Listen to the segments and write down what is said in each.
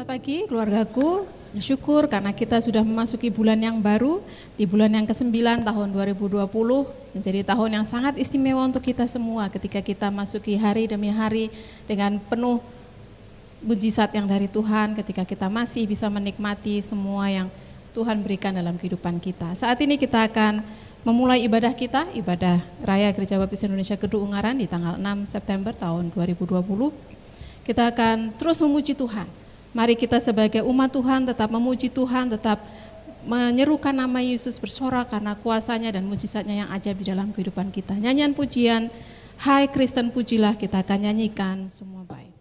Selamat pagi keluargaku, bersyukur karena kita sudah memasuki bulan yang baru, di bulan yang ke-9 tahun 2020, menjadi tahun yang sangat istimewa untuk kita semua ketika kita masuki hari demi hari dengan penuh mujizat yang dari Tuhan, ketika kita masih bisa menikmati semua yang Tuhan berikan dalam kehidupan kita. Saat ini kita akan memulai ibadah kita, ibadah Raya Gereja Baptis Indonesia Kedua Ungaran di tanggal 6 September tahun 2020. Kita akan terus memuji Tuhan. Mari kita sebagai umat Tuhan tetap memuji Tuhan, tetap menyerukan nama Yesus, bersorak karena kuasanya dan mujizatnya yang ajaib di dalam kehidupan kita. Nyanyian pujian, Hai Kristen pujilah, kita akan nyanyikan semua baik.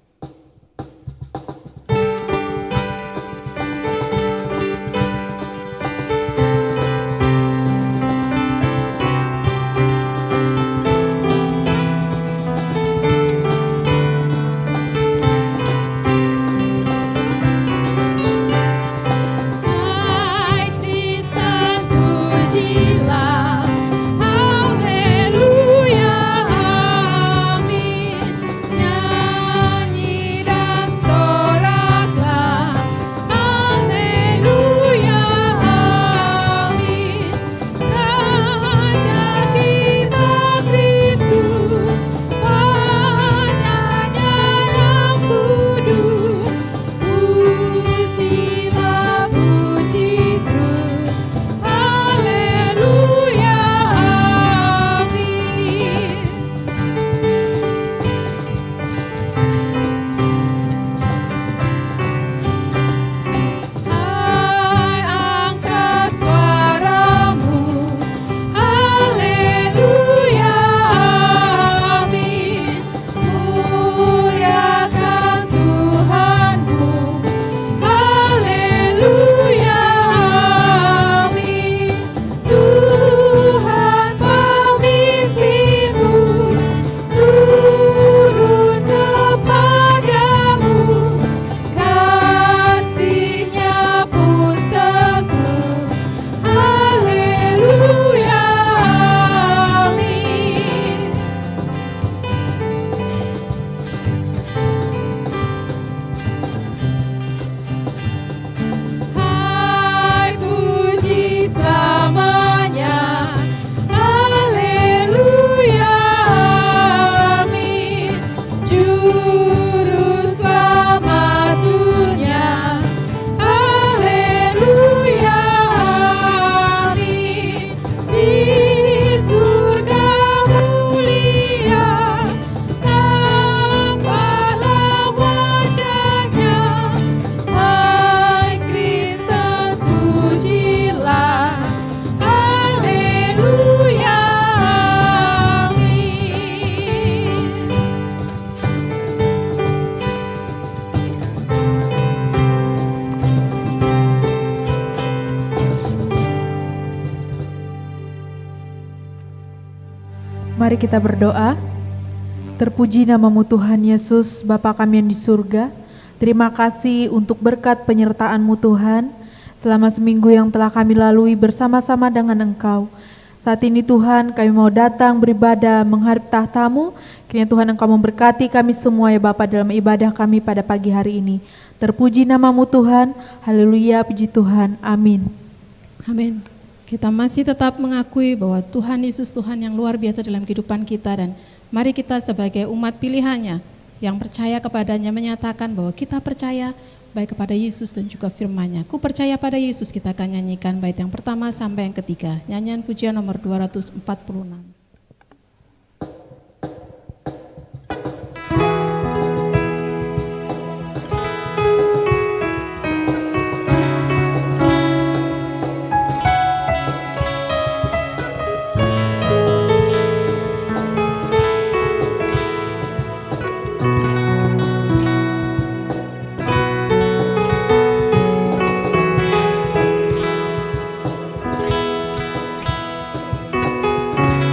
Mari kita berdoa. Terpuji namamu Tuhan Yesus, Bapa kami yang di surga. Terima kasih untuk berkat penyertaan-Mu Tuhan, selama seminggu yang telah kami lalui bersama-sama dengan Engkau. Saat ini Tuhan, kami mau datang beribadah menghadap tahta-Mu. Kiranya Tuhan Engkau memberkati kami semua ya Bapa dalam ibadah kami pada pagi hari ini. Terpuji namamu Tuhan, haleluya, puji Tuhan, amin. Amin. Kita masih tetap mengakui bahwa Tuhan Yesus Tuhan yang luar biasa dalam kehidupan kita, dan mari kita sebagai umat pilihannya yang percaya kepadanya menyatakan bahwa kita percaya baik kepada Yesus dan juga firman-Nya. Ku percaya pada Yesus, kita akan nyanyikan bait yang pertama sampai yang ketiga. Nyanyian pujian nomor 246.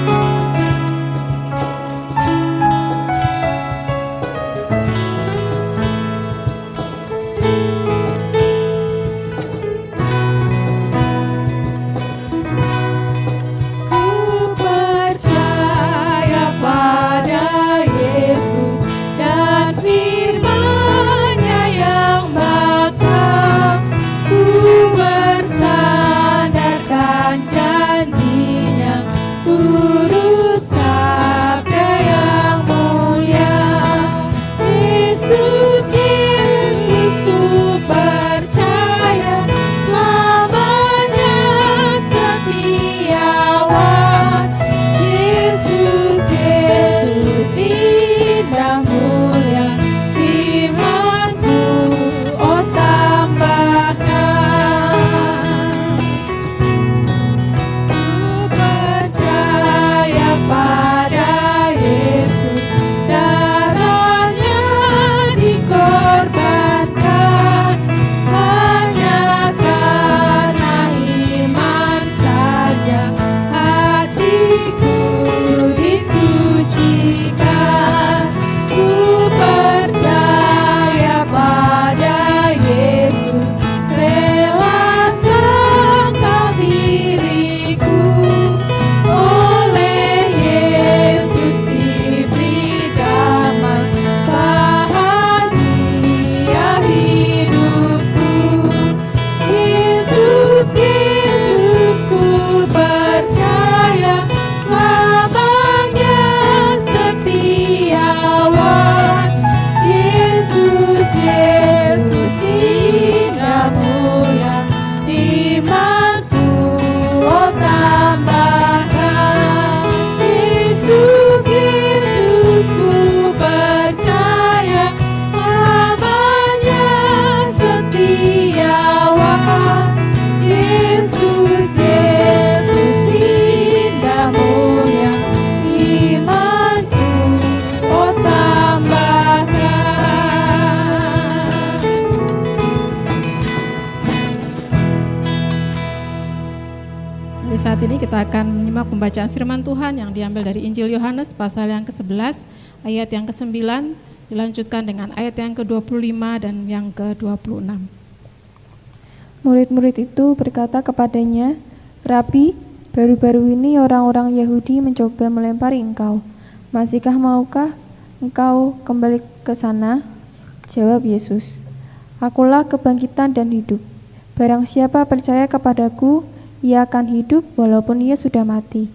Haleluya. kita akan menyimak pembacaan firman Tuhan yang diambil dari Injil Yohanes pasal yang ke-11 ayat yang ke-9 dilanjutkan dengan ayat yang ke-25 dan yang ke-26. Murid-murid itu berkata kepadanya, "Rabi, baru-baru ini orang-orang Yahudi mencoba melempari engkau. Masihkah maukah engkau kembali ke sana?" Jawab Yesus, "Akulah kebangkitan dan hidup. Barang siapa percaya kepadaku, ia akan hidup walaupun ia sudah mati.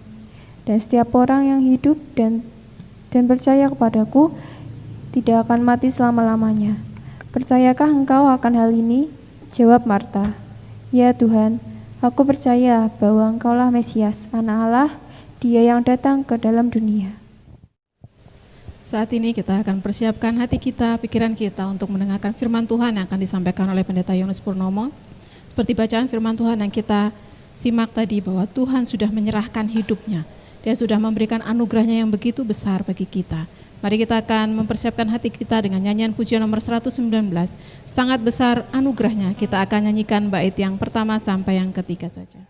Dan setiap orang yang hidup dan percaya kepadaku tidak akan mati selama-lamanya. Percayakah engkau akan hal ini?" Jawab Marta, "Ya Tuhan, aku percaya bahwa engkaulah Mesias, Anak Allah, Dia yang datang ke dalam dunia." Saat ini kita akan persiapkan hati kita, pikiran kita untuk mendengarkan firman Tuhan yang akan disampaikan oleh Pendeta Yones Purnomo. Seperti bacaan firman Tuhan yang kita simak tadi, bahwa Tuhan sudah menyerahkan hidupnya. Dia sudah memberikan anugerahnya yang begitu besar bagi kita. Mari kita akan mempersiapkan hati kita dengan nyanyian pujian nomor 119. Sangat besar anugerahnya. Kita akan nyanyikan bait yang pertama sampai yang ketiga saja.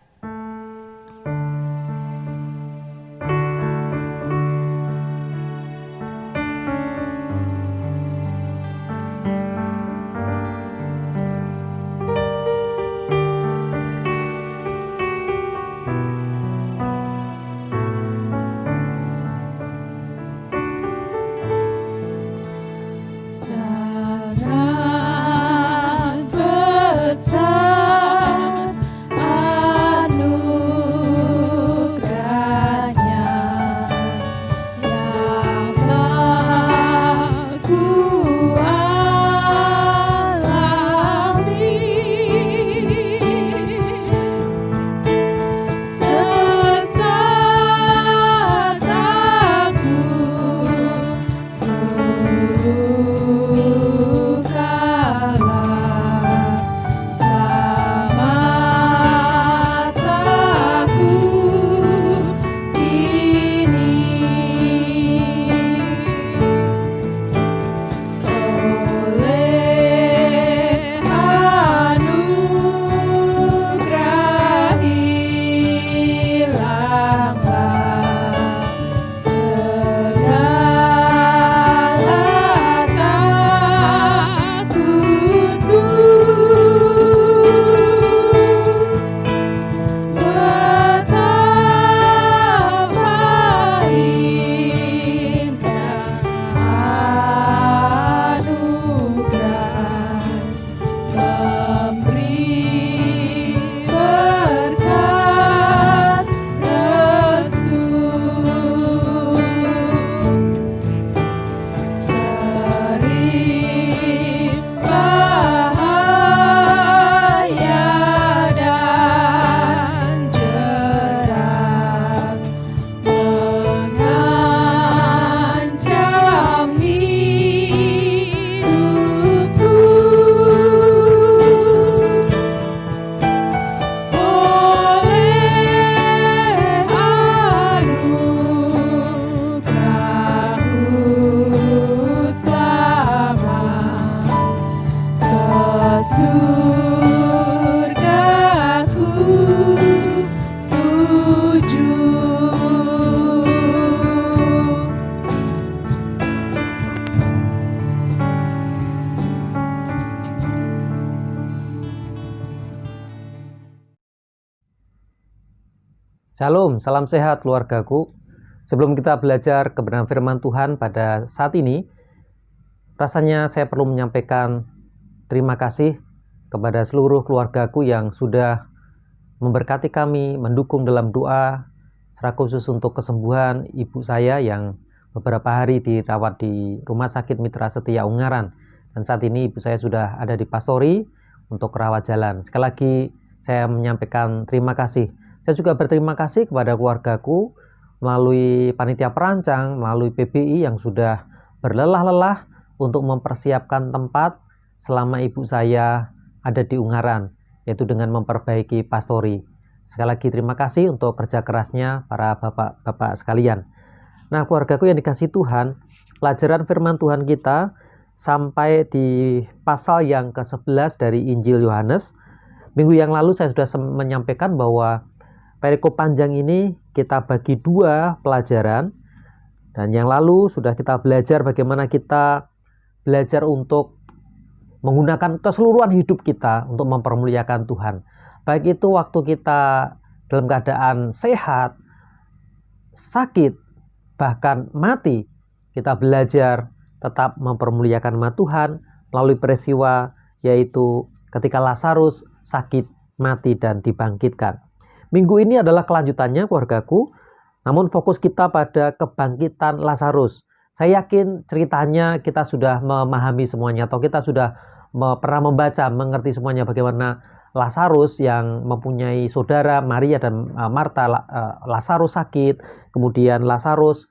Shalom, salam sehat keluargaku. Sebelum kita belajar kebenaran firman Tuhan pada saat ini, rasanya saya perlu menyampaikan terima kasih kepada seluruh keluargaku yang sudah memberkati kami, mendukung dalam doa, secara khusus untuk kesembuhan ibu saya yang beberapa hari dirawat di Rumah Sakit Mitra Setia Ungaran. Dan saat ini ibu saya sudah ada di Pastori untuk rawat jalan. Sekali lagi saya menyampaikan terima kasih. Saya juga berterima kasih kepada keluargaku melalui panitia perancang, melalui PBI yang sudah berlelah-lelah untuk mempersiapkan tempat selama ibu saya ada di Ungaran, yaitu dengan memperbaiki Pastori. Sekali lagi terima kasih untuk kerja kerasnya para bapak-bapak sekalian. Nah, keluargaku yang dikasihi Tuhan, pelajaran firman Tuhan kita sampai di pasal yang ke-11 dari Injil Yohanes. Minggu yang lalu saya sudah menyampaikan bahwa perikop panjang ini kita bagi dua pelajaran. Dan yang lalu sudah kita belajar bagaimana kita belajar untuk menggunakan keseluruhan hidup kita untuk mempermuliakan Tuhan. Baik itu waktu kita dalam keadaan sehat, sakit, bahkan mati, kita belajar tetap mempermuliakan nama Tuhan melalui peristiwa yaitu ketika Lazarus sakit, mati, dan dibangkitkan. Minggu ini adalah kelanjutannya, keluargaku. Namun fokus kita pada kebangkitan Lazarus. Saya yakin ceritanya kita sudah memahami semuanya, atau kita sudah pernah membaca, mengerti semuanya bagaimana Lazarus yang mempunyai saudara Maria dan Marta. Lazarus sakit, kemudian Lazarus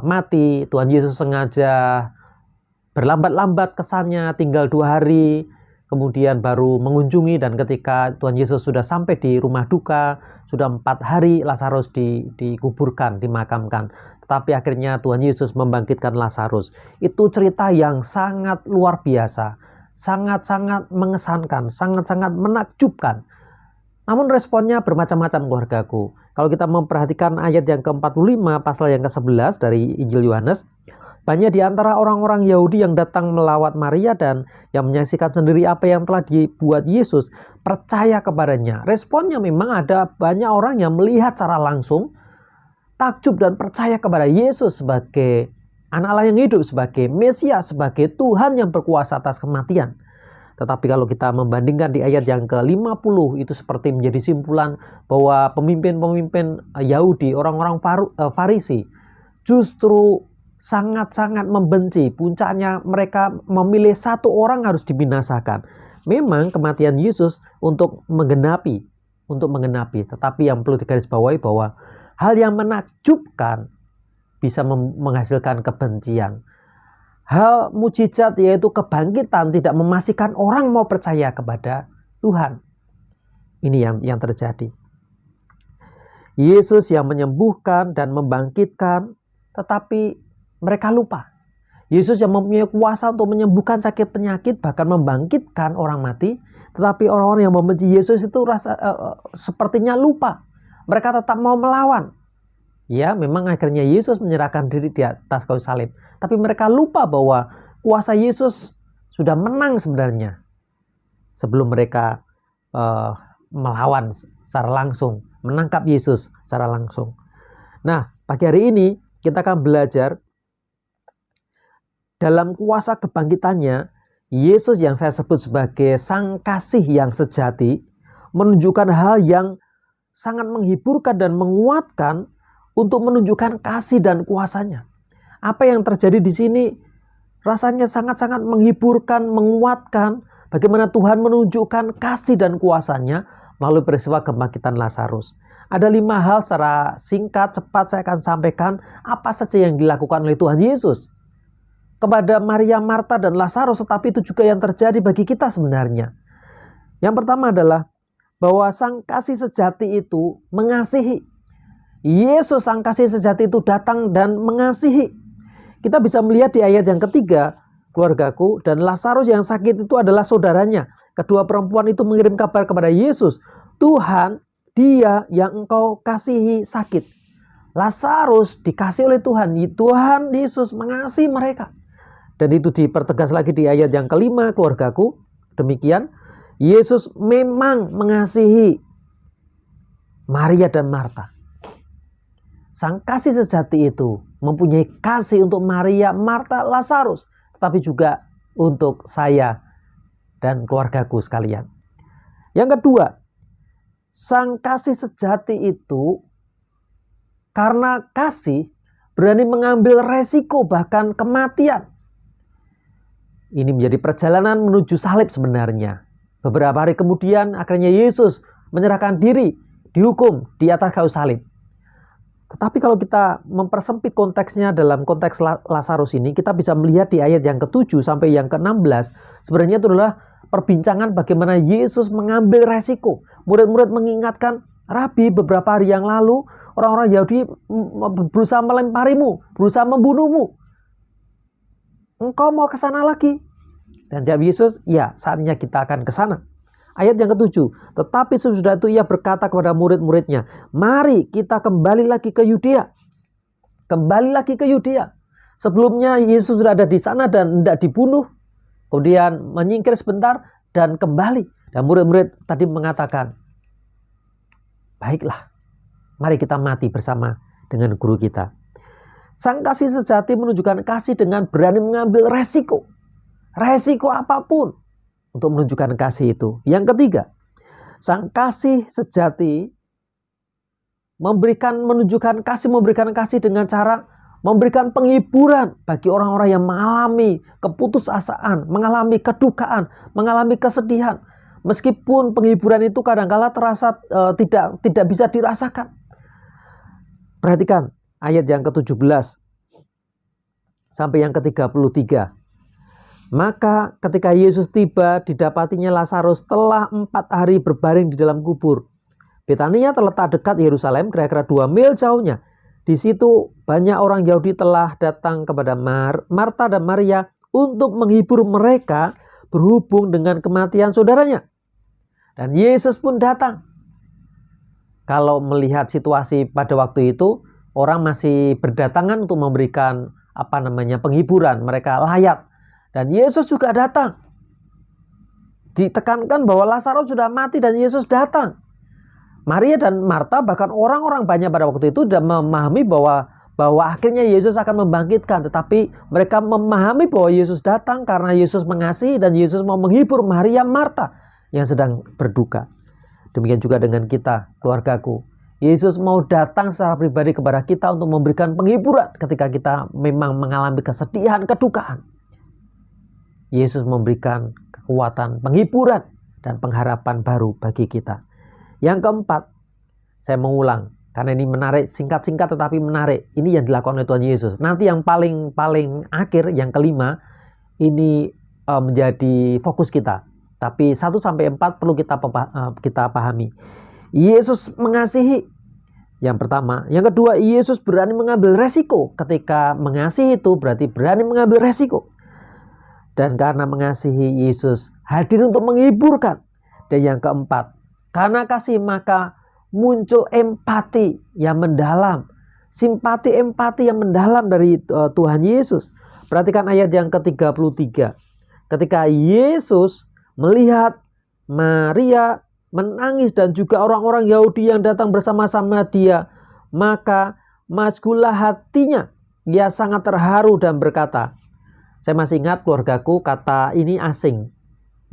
mati. Tuhan Yesus sengaja berlambat-lambat kesannya, tinggal 2 hari, kemudian baru mengunjungi, dan ketika Tuhan Yesus sudah sampai di rumah duka, sudah 4 hari Lazarus dikuburkan, dimakamkan. Tetapi akhirnya Tuhan Yesus membangkitkan Lazarus. Itu cerita yang sangat luar biasa, sangat-sangat mengesankan, sangat-sangat menakjubkan. Namun responnya bermacam-macam, keluargaku. Kalau kita memperhatikan ayat yang ke-45, pasal yang ke-11 dari Injil Yohanes, banyak di antara orang-orang Yahudi yang datang melawat Maria dan yang menyaksikan sendiri apa yang telah dibuat Yesus percaya kepadanya. Responnya memang ada banyak orang yang melihat secara langsung, takjub dan percaya kepada Yesus sebagai anak Allah yang hidup, sebagai Mesias, sebagai Tuhan yang berkuasa atas kematian. Tetapi kalau kita membandingkan di ayat yang ke-50, itu seperti menjadi simpulan bahwa pemimpin-pemimpin Yahudi, orang-orang Farisi, justru sangat-sangat membenci. Puncaknya mereka memilih satu orang harus dibinasakan. Memang kematian Yesus untuk menggenapi. Tetapi yang perlu digarisbawahi bahwa hal yang menakjubkan bisa menghasilkan kebencian. Hal mujizat yaitu kebangkitan tidak memastikan orang mau percaya kepada Tuhan. Ini yang terjadi. Yesus yang menyembuhkan dan membangkitkan, tetapi mereka lupa. Yesus yang mempunyai kuasa untuk menyembuhkan sakit penyakit, bahkan membangkitkan orang mati. Tetapi orang-orang yang membenci Yesus itu sepertinya lupa. Mereka tetap mau melawan. Ya, memang akhirnya Yesus menyerahkan diri di atas kayu salib. Tapi mereka lupa bahwa kuasa Yesus sudah menang sebenarnya. Sebelum mereka melawan secara langsung, menangkap Yesus secara langsung. Nah, pagi hari ini kita akan belajar dalam kuasa kebangkitannya, Yesus yang saya sebut sebagai sang kasih yang sejati, menunjukkan hal yang sangat menghiburkan dan menguatkan untuk menunjukkan kasih dan kuasanya. Apa yang terjadi di sini rasanya sangat-sangat menghiburkan, menguatkan bagaimana Tuhan menunjukkan kasih dan kuasanya melalui peristiwa kebangkitan Lazarus. Ada 5 hal secara singkat, cepat saya akan sampaikan apa saja yang dilakukan oleh Tuhan Yesus kepada Maria, Marta, dan Lazarus, tetapi itu juga yang terjadi bagi kita sebenarnya. Yang pertama adalah bahwa sang kasih sejati itu mengasihi. Yesus sang kasih sejati itu datang dan mengasihi. Kita bisa melihat di ayat yang ketiga, keluargaku, dan Lazarus yang sakit itu adalah saudaranya. Kedua perempuan itu mengirim kabar kepada Yesus, Tuhan, dia yang engkau kasihi sakit. Lazarus dikasih oleh Tuhan. Tuhan Yesus mengasihi mereka. Dan itu dipertegas lagi di ayat yang kelima, keluargaku. Demikian, Yesus memang mengasihi Maria dan Marta. Sang kasih sejati itu mempunyai kasih untuk Maria, Marta, Lazarus, tetapi juga untuk saya dan keluargaku sekalian. Yang kedua, sang kasih sejati itu karena kasih berani mengambil resiko bahkan kematian. Ini menjadi perjalanan menuju salib sebenarnya. Beberapa hari kemudian akhirnya Yesus menyerahkan diri, dihukum di atas kayu salib. Tetapi kalau kita mempersempit konteksnya dalam konteks Lazarus ini, kita bisa melihat di ayat yang ke-7 sampai yang ke-16, sebenarnya itu adalah perbincangan bagaimana Yesus mengambil resiko. Murid-murid mengingatkan, Rabi, beberapa hari yang lalu orang-orang Yahudi berusaha melemparimu, berusaha membunuhmu. Engkau mau ke sana lagi? Dan jawab Yesus, ya, saatnya kita akan ke sana. Ayat yang ke-7, tetapi sesudah itu ia berkata kepada murid-muridnya, mari kita kembali lagi ke Yudea. Kembali lagi ke Yudea. Sebelumnya Yesus sudah ada di sana dan tidak dibunuh. Kemudian menyingkir sebentar dan kembali. Dan murid-murid tadi mengatakan, baiklah, mari kita mati bersama dengan guru kita. Sang kasih sejati menunjukkan kasih dengan berani mengambil resiko. Resiko apapun untuk menunjukkan kasih itu. Yang ketiga, sang kasih sejati menunjukkan kasih, memberikan kasih dengan cara memberikan penghiburan bagi orang-orang yang mengalami keputusasaan, mengalami kedukaan, mengalami kesedihan. Meskipun penghiburan itu kadang-kala terasa tidak bisa dirasakan. Perhatikan ayat yang ke-17 sampai yang ke-33. Maka ketika Yesus tiba, didapatinya Lazarus telah 4 hari berbaring di dalam kubur. Betania terletak dekat Yerusalem, kira-kira 2 mil jauhnya. Di situ banyak orang Yahudi telah datang kepada Marta dan Maria untuk menghibur mereka berhubung dengan kematian saudaranya. Dan Yesus pun datang. Kalau melihat situasi pada waktu itu, orang masih berdatangan untuk memberikan penghiburan, mereka layak. Dan Yesus juga datang. Ditekankan bahwa Lazarus sudah mati dan Yesus datang. Maria dan Marta, bahkan orang-orang banyak pada waktu itu sudah memahami bahwa akhirnya Yesus akan membangkitkan. Tetapi mereka memahami bahwa Yesus datang karena Yesus mengasihi dan Yesus mau menghibur Maria, Marta yang sedang berduka. Demikian juga dengan kita, keluargaku. Yesus mau datang secara pribadi kepada kita untuk memberikan penghiburan ketika kita memang mengalami kesedihan, kedukaan. Yesus memberikan kekuatan, penghiburan, dan pengharapan baru bagi kita. Yang keempat, saya mengulang, karena ini menarik, singkat-singkat tetapi menarik. Ini yang dilakukan oleh Tuhan Yesus. Nanti yang paling akhir, yang kelima, ini menjadi fokus kita. Tapi 1-4 perlu kita pahami. Yesus mengasihi. Yang pertama. Yang kedua, Yesus berani mengambil resiko. Ketika mengasihi itu berarti berani mengambil resiko. Dan karena mengasihi, Yesus hadir untuk menghiburkan. Dan yang keempat, karena kasih maka muncul empati yang mendalam. Simpati, empati yang mendalam dari Tuhan Yesus. Perhatikan ayat yang ke-33. Ketika Yesus melihat Maria menangis dan juga orang-orang Yahudi yang datang bersama-sama dia, maka masgulah hatinya. Ia sangat terharu dan berkata, saya masih ingat keluargaku, kata ini asing,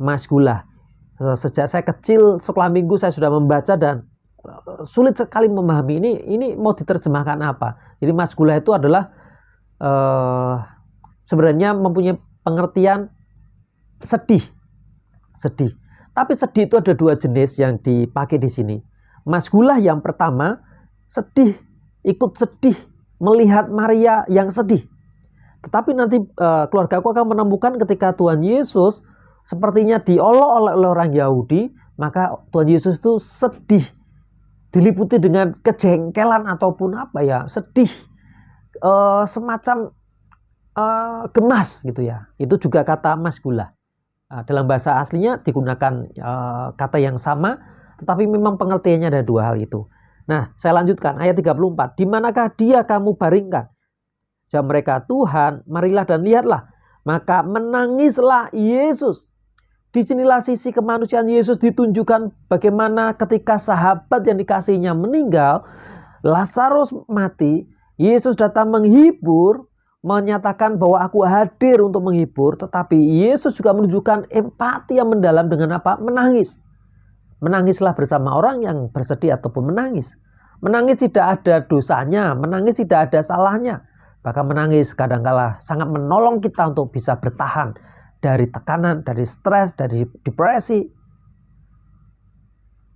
masgulah. Sejak saya kecil sekolah minggu saya sudah membaca dan sulit sekali memahami ini mau diterjemahkan apa. Jadi masgulah itu adalah sebenarnya mempunyai pengertian sedih. Tapi sedih itu ada 2 jenis yang dipakai di sini. Masgulah yang pertama, sedih, ikut sedih melihat Maria yang sedih. Tetapi nanti keluarga aku akan menemukan ketika Tuhan Yesus sepertinya diolok oleh orang Yahudi, maka Tuhan Yesus itu sedih, diliputi dengan kejengkelan ataupun sedih, semacam gemas gitu ya. Itu juga kata masgulah. Dalam bahasa aslinya digunakan kata yang sama, tetapi memang pengertiannya ada 2 hal itu. Nah, saya lanjutkan ayat 34. Di manakah dia kamu baringkan? Jawab mereka, Tuhan, marilah dan lihatlah. Maka menangislah Yesus. Disinilah sisi kemanusiaan Yesus ditunjukkan bagaimana ketika sahabat yang dikasihinya meninggal, Lazarus mati, Yesus datang menghibur, menyatakan bahwa aku hadir untuk menghibur, tetapi Yesus juga menunjukkan empati yang mendalam dengan menangis. Menangislah bersama orang yang bersedih ataupun menangis. Menangis tidak ada dosanya, menangis tidak ada salahnya. Bahkan menangis kadangkala sangat menolong kita untuk bisa bertahan dari tekanan, dari stres, dari depresi.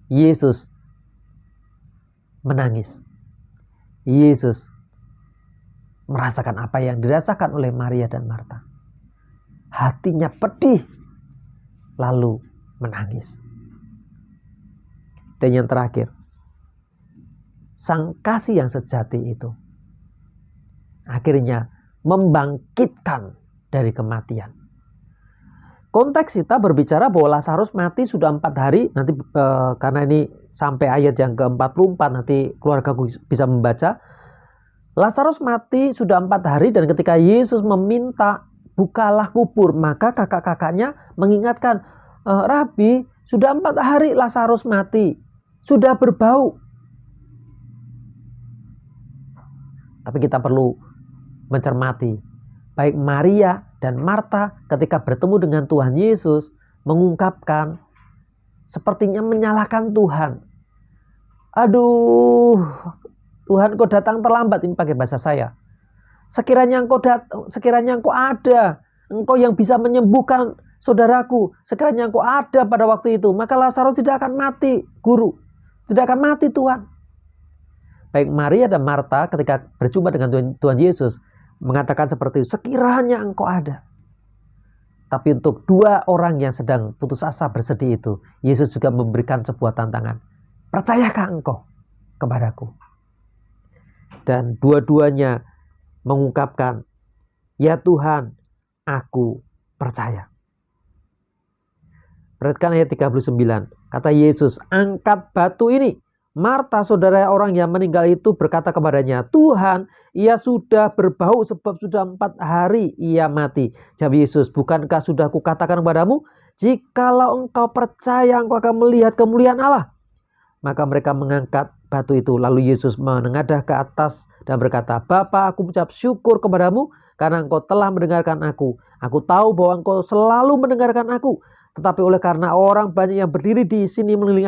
Yesus menangis. Yesus merasakan apa yang dirasakan oleh Maria dan Marta. Hatinya pedih, lalu menangis. Dan yang terakhir, sang kasih yang sejati itu akhirnya membangkitkan dari kematian. konteks kita berbicara bahwa Lazarus mati sudah 4 hari. Nanti karena ini sampai ayat yang ke-44, nanti keluargaku bisa membaca. Lazarus mati sudah 4 hari, dan ketika Yesus meminta bukalah kubur, maka kakak-kakaknya mengingatkan, Rabi, sudah 4 hari Lazarus mati, sudah berbau. Tapi kita perlu mencermati, baik Maria dan Marta ketika bertemu dengan Tuhan Yesus mengungkapkan, sepertinya menyalahkan Tuhan. Aduh, Tuhan, kau datang terlambat, ini pakai bahasa saya. Sekiranya engkau ada, engkau yang bisa menyembuhkan saudaraku, sekiranya engkau ada pada waktu itu, maka Lazarus tidak akan mati, Guru. Tidak akan mati, Tuhan. Baik Maria dan Marta ketika berjumpa dengan Tuhan Yesus mengatakan seperti itu, sekiranya engkau ada. Tapi untuk 2 orang yang sedang putus asa bersedih itu, Yesus juga memberikan sebuah tantangan. Percayakah engkau kepadaku? Dan dua-duanya mengungkapkan, ya Tuhan, aku percaya. Perhatikan ayat 39. Kata Yesus, angkat batu ini. Marta, saudara orang yang meninggal itu, berkata kepadanya, Tuhan, ia sudah berbau sebab sudah 4 hari ia mati. Jawab Yesus, bukankah sudah kukatakan kepadamu, jikalau engkau percaya, engkau akan melihat kemuliaan Allah. Maka mereka mengangkat batu itu. Lalu Yesus menengadah ke atas dan berkata, Bapa, aku mengucap syukur kepadamu karena engkau telah mendengarkan aku. Aku tahu bahwa engkau selalu mendengarkan aku. Tetapi oleh karena orang banyak yang berdiri di sini mengelilingi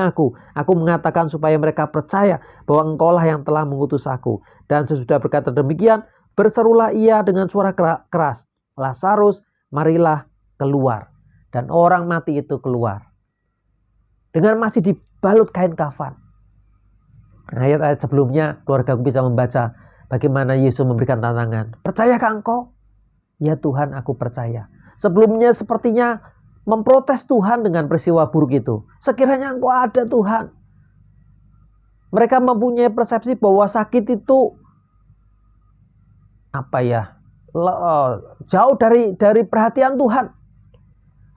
aku mengatakan supaya mereka percaya bahwa engkaulah yang telah mengutus aku. Dan sesudah berkata demikian, berserulah ia dengan suara keras, Lazarus, marilah keluar. Dan orang mati itu keluar dengan masih dibalut kain kafan. Ayat-ayat sebelumnya keluargaku bisa membaca bagaimana Yesus memberikan tantangan. Percayakah engkau? Ya Tuhan, aku percaya. Sebelumnya sepertinya memprotes Tuhan dengan peristiwa buruk itu. Sekiranya engkau ada, Tuhan. Mereka mempunyai persepsi bahwa sakit itu jauh dari perhatian Tuhan.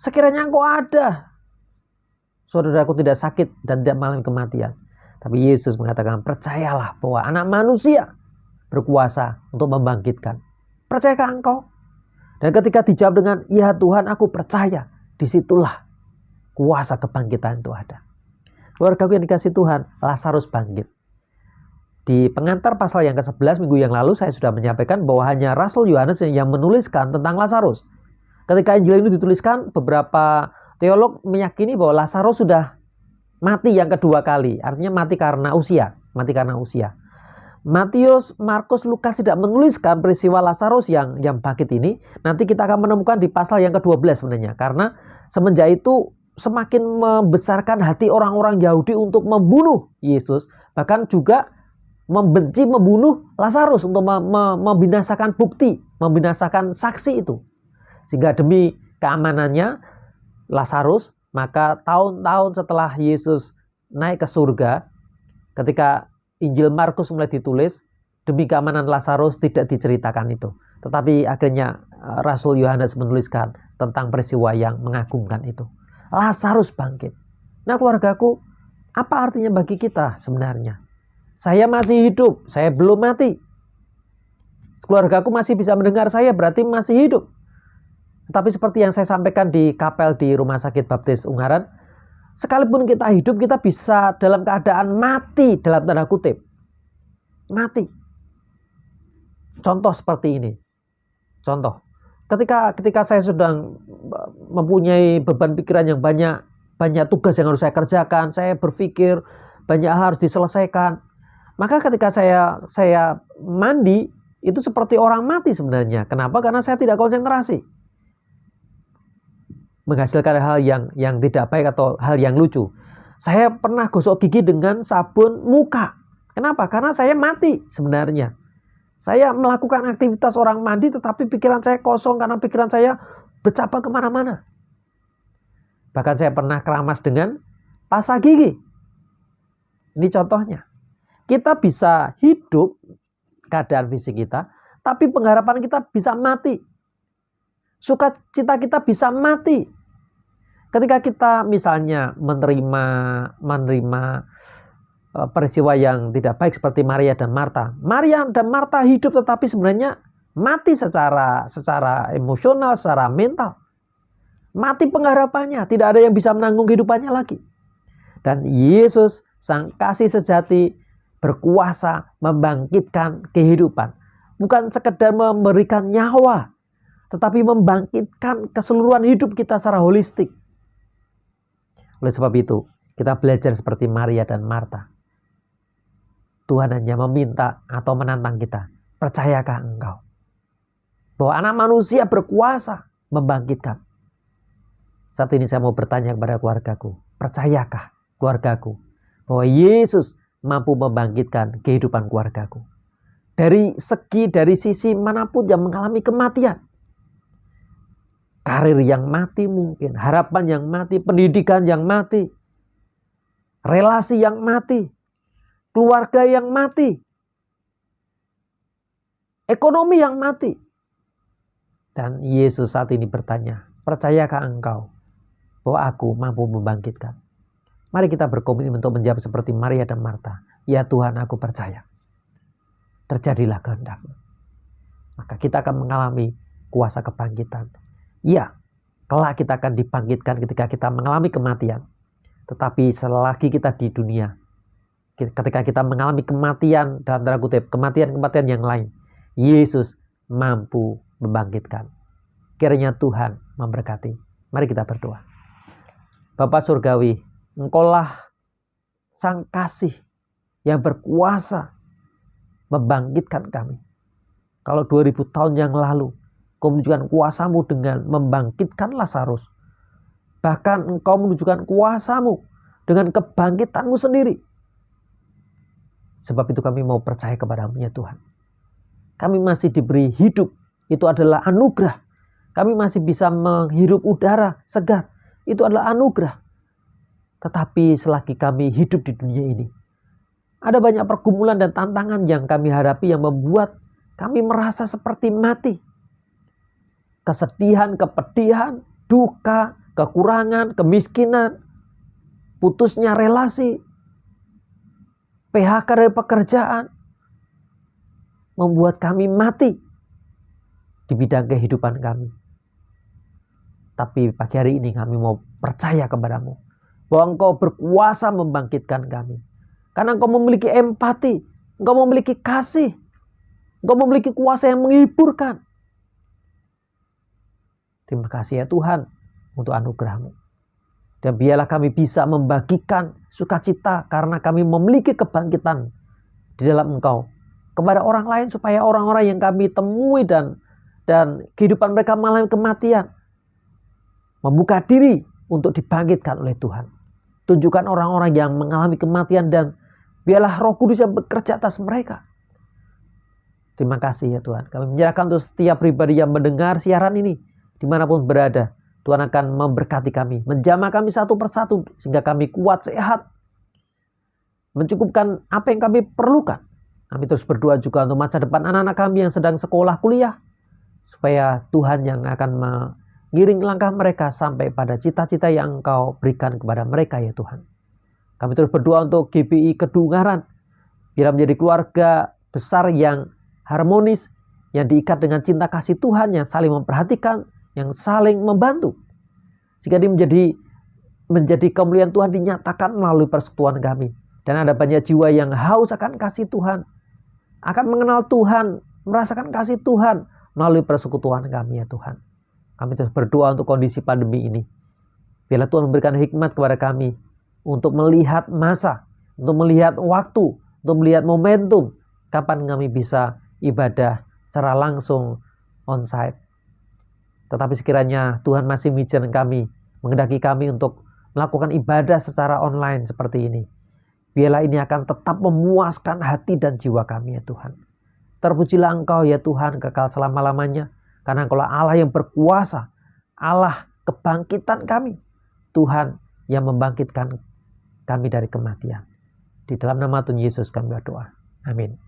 Sekiranya engkau ada, saudaraku tidak sakit dan tidak mengalami kematian. Tapi Yesus mengatakan, percayalah bahwa Anak Manusia berkuasa untuk membangkitkan. Percayakah engkau? Dan ketika dijawab dengan, ya Tuhan, aku percaya, disitulah kuasa kebangkitan itu ada. Keluargaku yang dikasih Tuhan, Lazarus bangkit. Di pengantar pasal yang ke-11 minggu yang lalu saya sudah menyampaikan bahwa hanya Rasul Yohanes yang menuliskan tentang Lazarus. Ketika Injil ini dituliskan, beberapa teolog meyakini bahwa Lazarus sudah mati yang kedua kali. Artinya mati karena usia. Matius, Markus, Lukas tidak menuliskan peristiwa Lazarus yang bangkit ini. Nanti kita akan menemukan di pasal yang ke-12 sebenarnya. Karena semenjak itu semakin membesarkan hati orang-orang Yahudi untuk membunuh Yesus. Bahkan juga membenci membunuh Lazarus untuk membinasakan bukti, membinasakan saksi itu. Sehingga demi keamanannya Lazarus, maka tahun-tahun setelah Yesus naik ke surga, ketika Injil Markus mulai ditulis, demi keamanan Lazarus tidak diceritakan itu. Tetapi akhirnya Rasul Yohanes menuliskan tentang peristiwa yang mengagumkan itu. Lazarus bangkit. Nah keluargaku, apa artinya bagi kita sebenarnya? Saya masih hidup, saya belum mati. Keluargaku masih bisa mendengar saya, berarti masih hidup. Tapi seperti yang saya sampaikan di kapel di Rumah Sakit Baptis Ungaran, sekalipun kita hidup, kita bisa dalam keadaan mati, dalam tanda kutip. Mati. Contoh seperti ini. Contoh. Ketika saya sedang mempunyai beban pikiran yang banyak tugas yang harus saya kerjakan, saya berpikir banyak hal harus diselesaikan. Maka ketika saya mandi, itu seperti orang mati sebenarnya. Kenapa? Karena saya tidak konsentrasi. Menghasilkan hal yang tidak baik atau hal yang lucu. Saya pernah gosok gigi dengan sabun muka. Kenapa? Karena saya mati sebenarnya. Saya melakukan aktivitas orang mandi tetapi pikiran saya kosong karena pikiran saya bercabang kemana-mana. Bahkan saya pernah keramas dengan pasta gigi. Ini contohnya. Kita bisa hidup keadaan fisik kita, tapi pengharapan kita bisa mati. Sukacita kita bisa mati. Ketika kita misalnya menerima peristiwa yang tidak baik seperti Maria dan Marta. Maria dan Marta hidup tetapi sebenarnya mati secara emosional, secara mental. Mati pengharapannya, tidak ada yang bisa menanggung kehidupannya lagi. Dan Yesus, Sang Kasih sejati, berkuasa membangkitkan kehidupan. Bukan sekedar memberikan nyawa, tetapi membangkitkan keseluruhan hidup kita secara holistik. Oleh sebab itu, kita belajar seperti Maria dan Marta. Tuhan hanya meminta atau menantang kita, percayakah engkau bahwa anak manusia berkuasa membangkitkan? Saat ini saya mau bertanya kepada keluargaku, percayakah keluargaku bahwa Yesus mampu membangkitkan kehidupan keluargaku? Dari sisi manapun yang mengalami kematian. Karir yang mati mungkin, harapan yang mati, pendidikan yang mati, relasi yang mati, keluarga yang mati, ekonomi yang mati. Dan Yesus saat ini bertanya, percayakah engkau bahwa aku mampu membangkitkan? Mari kita berkomitmen untuk menjawab seperti Maria dan Marta. Ya Tuhan, aku percaya. Terjadilah kehendak-Mu. Maka kita akan mengalami kuasa kebangkitan. Ya, kelak kita akan dibangkitkan ketika kita mengalami kematian. Tetapi selagi kita di dunia, ketika kita mengalami kematian, dalam tanda kutip, kematian-kematian yang lain, Yesus mampu membangkitkan. Kiranya Tuhan memberkati. Mari kita berdoa. Bapa Surgawi, Engkaulah Sang Kasih yang berkuasa membangkitkan kami. Kalau 2000 tahun yang lalu, Engkau menunjukkan kuasa-Mu dengan membangkitkan Lazarus. Bahkan Engkau menunjukkan kuasa-Mu dengan kebangkitan-Mu sendiri. Sebab itu kami mau percaya kepada-Mu ya Tuhan. Kami masih diberi hidup, itu adalah anugerah. Kami masih bisa menghirup udara segar, itu adalah anugerah. Tetapi selagi kami hidup di dunia ini, ada banyak pergumulan dan tantangan yang kami hadapi yang membuat kami merasa seperti mati. Kesedihan, kepedihan, duka, kekurangan, kemiskinan, putusnya relasi, PHK dari pekerjaan, membuat kami mati di bidang kehidupan kami. Tapi pagi hari ini kami mau percaya kepada-Mu bahwa Engkau berkuasa membangkitkan kami. Karena Engkau memiliki empati, Engkau memiliki kasih, Engkau memiliki kuasa yang menghiburkan. Terima kasih ya Tuhan untuk anugerah-Mu. Dan biarlah kami bisa membagikan sukacita karena kami memiliki kebangkitan di dalam Engkau kepada orang lain, supaya orang-orang yang kami temui dan kehidupan mereka mengalami kematian membuka diri untuk dibangkitkan oleh Tuhan. Tunjukkan orang-orang yang mengalami kematian dan biarlah Roh Kudus yang bekerja atas mereka. Terima kasih ya Tuhan. Kami menyerahkan untuk setiap pribadi yang mendengar siaran ini dimanapun berada. Tuhan akan memberkati kami, menjamah kami satu persatu sehingga kami kuat, sehat, mencukupkan apa yang kami perlukan. Kami terus berdoa juga untuk masa depan anak-anak kami yang sedang sekolah kuliah, supaya Tuhan yang akan mengiring langkah mereka sampai pada cita-cita yang Engkau berikan kepada mereka ya Tuhan. Kami terus berdoa untuk GBI Kedungaran, biar menjadi keluarga besar yang harmonis, yang diikat dengan cinta kasih Tuhan, yang saling memperhatikan, yang saling membantu. Sehingga dia menjadi kemuliaan Tuhan dinyatakan melalui persekutuan kami. Dan ada banyak jiwa yang haus akan kasih Tuhan, akan mengenal Tuhan, merasakan kasih Tuhan melalui persekutuan kami ya Tuhan. Kami terus berdoa untuk kondisi pandemi ini. Biarlah Tuhan memberikan hikmat kepada kami untuk melihat masa, untuk melihat waktu, untuk melihat momentum kapan kami bisa ibadah secara langsung on-site. Tetapi sekiranya Tuhan masih mengizinkan kami, menghendaki kami untuk melakukan ibadah secara online seperti ini, biarlah ini akan tetap memuaskan hati dan jiwa kami ya Tuhan. Terpujilah Engkau ya Tuhan kekal selama-lamanya, karena Engkaulah Allah yang berkuasa, Allah kebangkitan kami, Tuhan yang membangkitkan kami dari kematian. Di dalam nama Tuhan Yesus kami berdoa. Amin.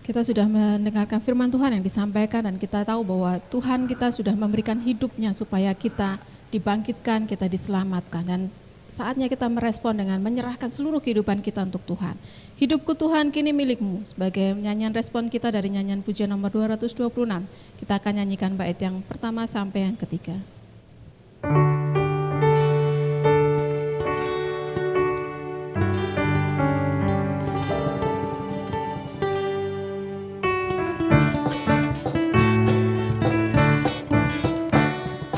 Kita sudah mendengarkan firman Tuhan yang disampaikan dan kita tahu bahwa Tuhan kita sudah memberikan hidupnya supaya kita dibangkitkan, kita diselamatkan, dan saatnya kita merespon dengan menyerahkan seluruh kehidupan kita untuk Tuhan. Hidupku Tuhan kini milikmu, sebagai nyanyian respon kita dari nyanyian pujian nomor 226. Kita akan nyanyikan bait yang pertama sampai yang ketiga.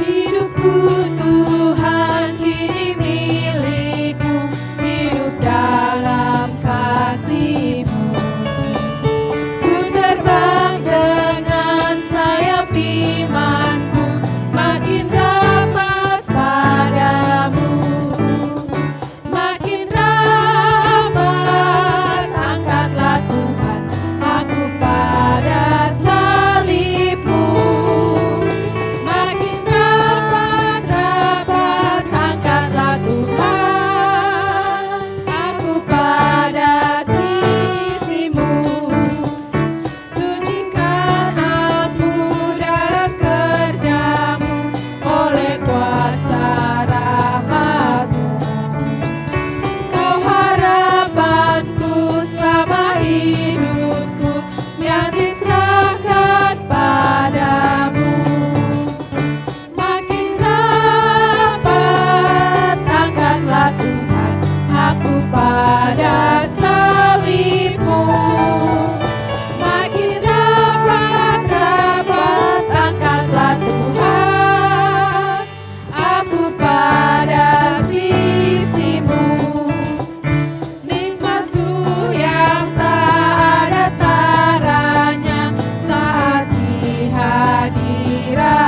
Hidupku Tuhan kini milikmu, hidup dalam kasih-Mu. Ku terbang dengan sayap imanku, makin dapat padamu. Makin dapat, angkatlah Tuhan aku pada salib-Mu. Makin dapat, angkatlah Tuhan aku pada sisi-Mu. Sucikan aku dalam kerja-Mu oleh kuasa rahmat-Mu. Kau harapanku selama hidupku yang diserahkan padamu. Makin dapat, angkatlah Tuhan aku pada salib-Mu. Makin dapat, angkatlah Tuhan aku pada sisi-Mu. Nikmatku yang tak ada taranya saat di hadirat